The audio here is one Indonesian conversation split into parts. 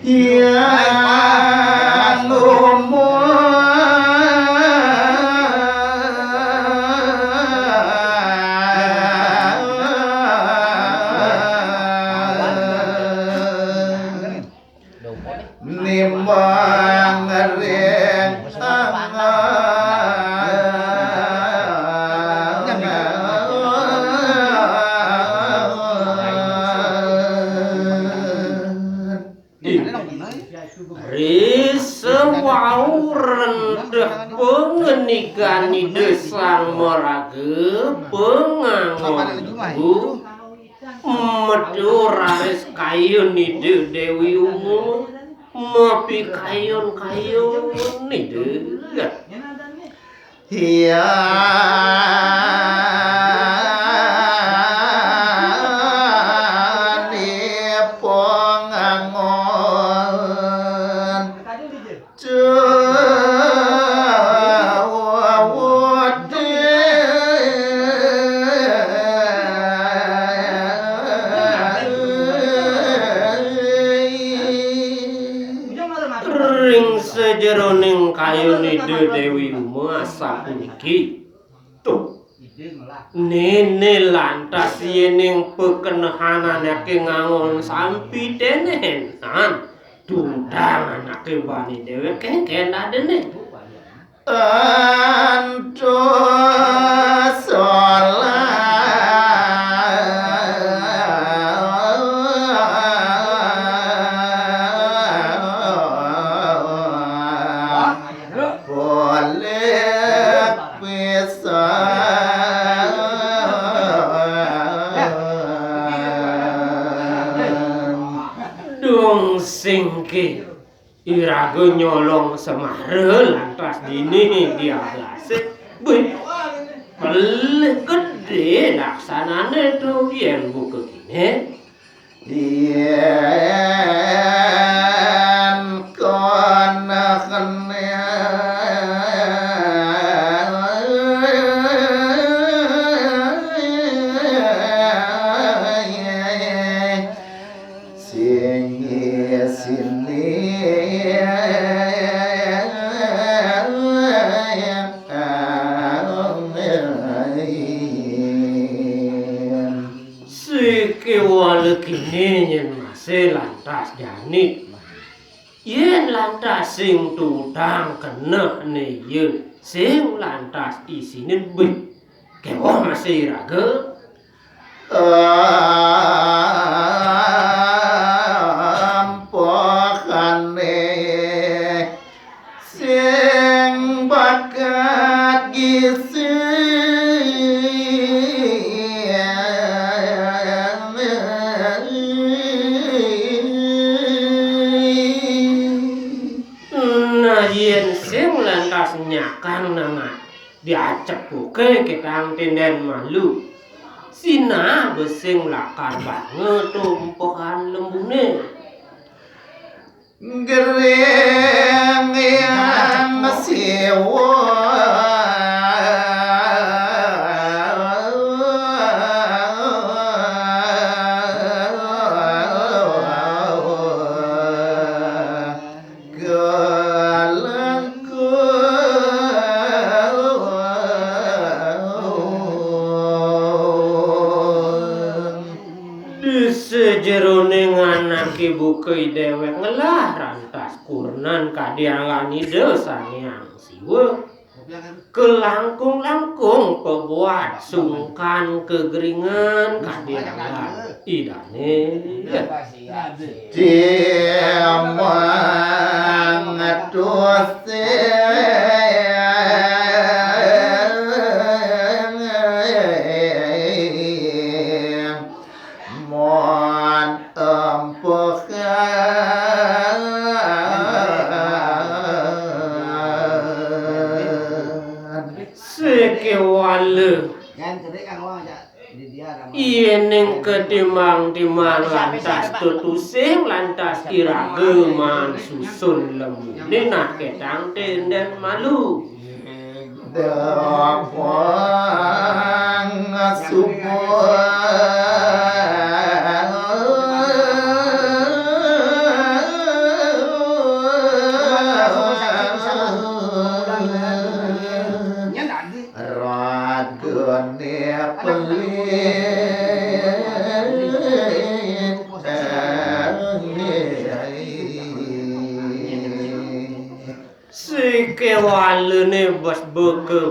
yang nimbang ring Risewau rendah pengenikani desang moraga pengangon meduraris kayun ide Dewi Ungu mopi kayun ide ya sejeroning kayun ide Dewi Ungu asa puniki tuh nene lantas yening pekenahanan yake ngangon sampi denenan dudang anake bani dewe kengken adene antus singki irago nyolong semare lantas dini dia lasik pelih gede laksanane tuh yen buku gini yen kono kene Kinenyen masih lantas janit yen lantas sing tudang kena ne ye sing lantas isine bih kewo masih raga ampokane sing bakat gisi nyakan nangat diacep buke ketang tinden malu sina besing lakar banget tumpukan lembune gereng yang sewa sejeroning anake buke dewek ngelah rantas kurnan kadiangani dosang yang siwe kelangkung-langkung pebuat sungkan kegeringan kadiangan idane diamang dosa Iening ketimbang-timbang lantas tutusing lantas irageman susun lemune nak ketang tenden malu dapang subuh si kewalene bos beke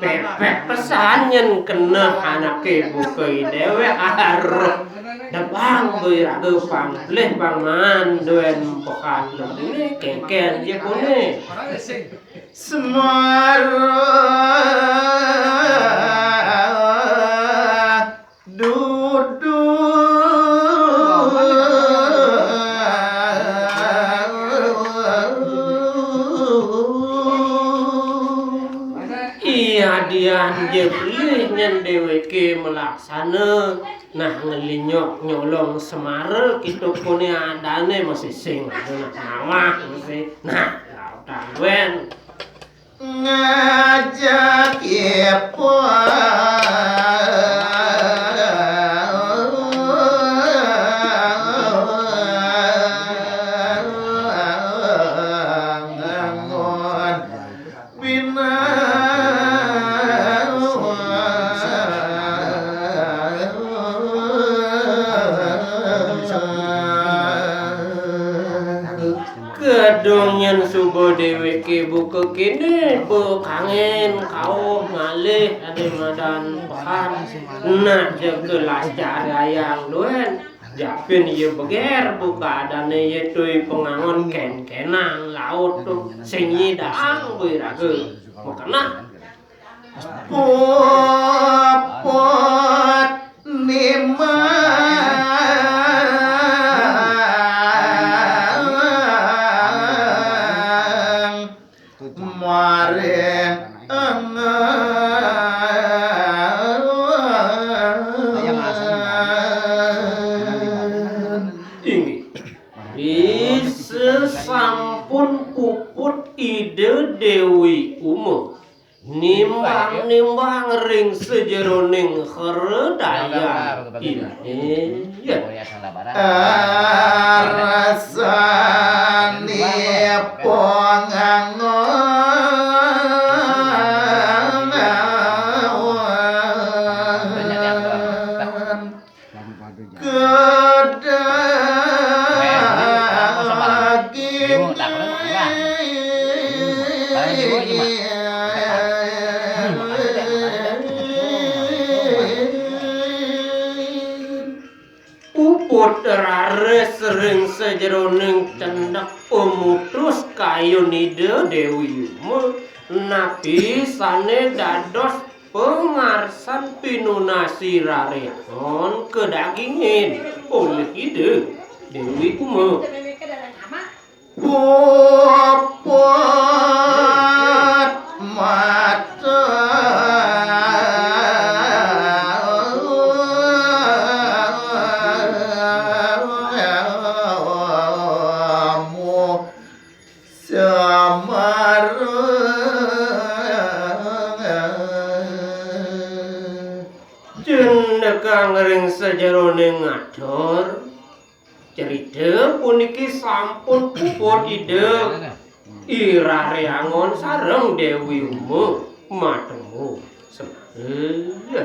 pepet pesanyen kena anake buke dewe arep dabang beiraga pampleh pangan duen pokan lebune keken je kone Semarang iya dian je beli nyen deweke melaksana nah ngelinyok nyolong semare kitu kone adane masih sing nak nawak masih nah tangwen ngajak kedongen subuh deweke buka kini bekangen kau malih ade madan pekan nah jegelas carayang duen japin ye beger buka adane ye tui pengangon ken-kenang laut tuh sing daang beiraga makana popot sampun puput ide Dewi Uma nimbang-nimbang ring sejeroning heredaya ini ya rasane rares sering sejeroning cendak pemutus kayu nide Dewi Uma napi sane dados pengarsan pinunasi rareon kedagingin oleh ide Dewi Uma popot mata kang ring sejeroning ngador cerita puniki sampun puput ide irare angon sareng Dewi Uma matemu semaya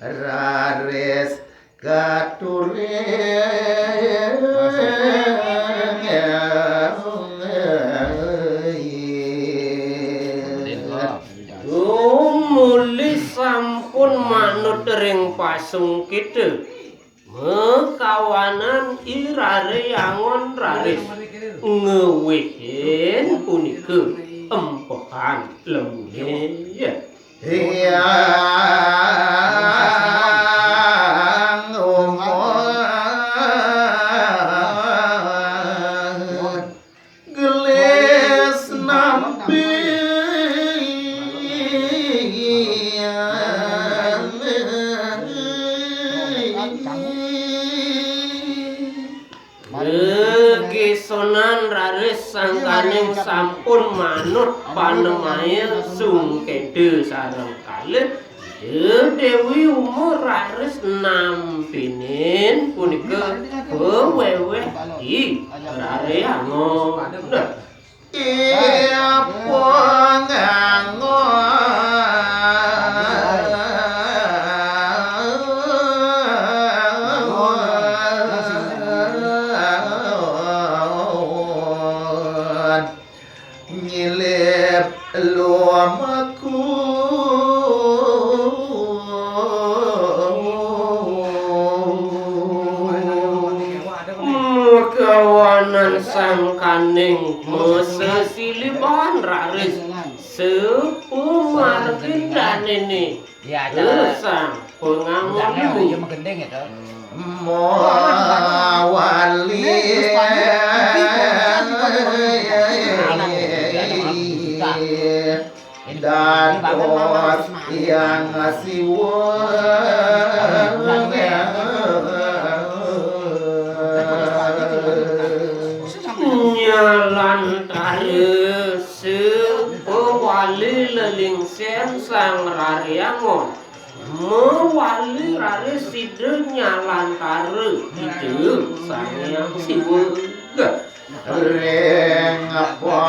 rares kature muli sampun manut ring pasung kita mekawanan irare angon raris ngewihin punika empohan lembune ya Sonan raris sangkaning sampun manut panemaya sungkede sareng kalih Dewi umur raris nampinin punika beweweh di rare angon. Iya pengangon nyilip luamaku kawanan sangkaning mesesiliban raris sepumargidan ini Ya, jangan. sang pengangon Jangan dulu. ya menggendeng itu. mawali dan dos yang Nyalan tare sepewali leling sen sang rariangon mewali rari side nyalan tare ide sang yang siwe ring apa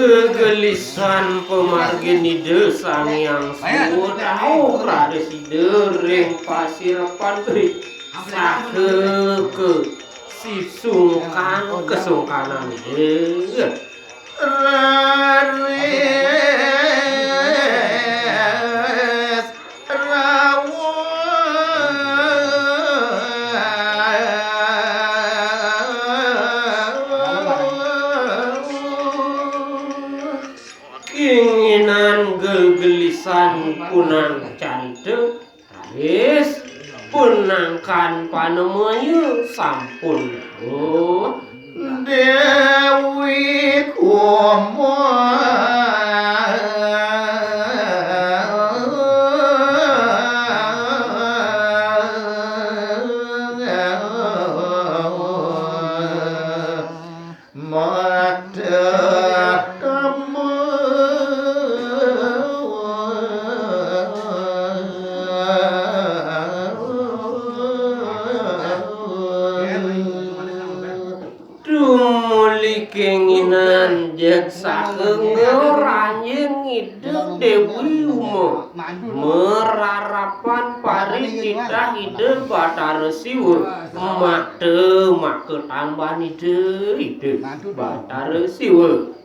kegelisan pemargin ide sang yang sudah rari side ring pasir pantri sahe ke sisungkan kesungkanan ide raris keinginan gegelisan punang cantik habis punangkan panemanya sampun Dewi dumuli keinginan jaksa ngeranjing hidup Dewi Umo merarapan pari kita hidup batar siwe makte tambah ide batar siwe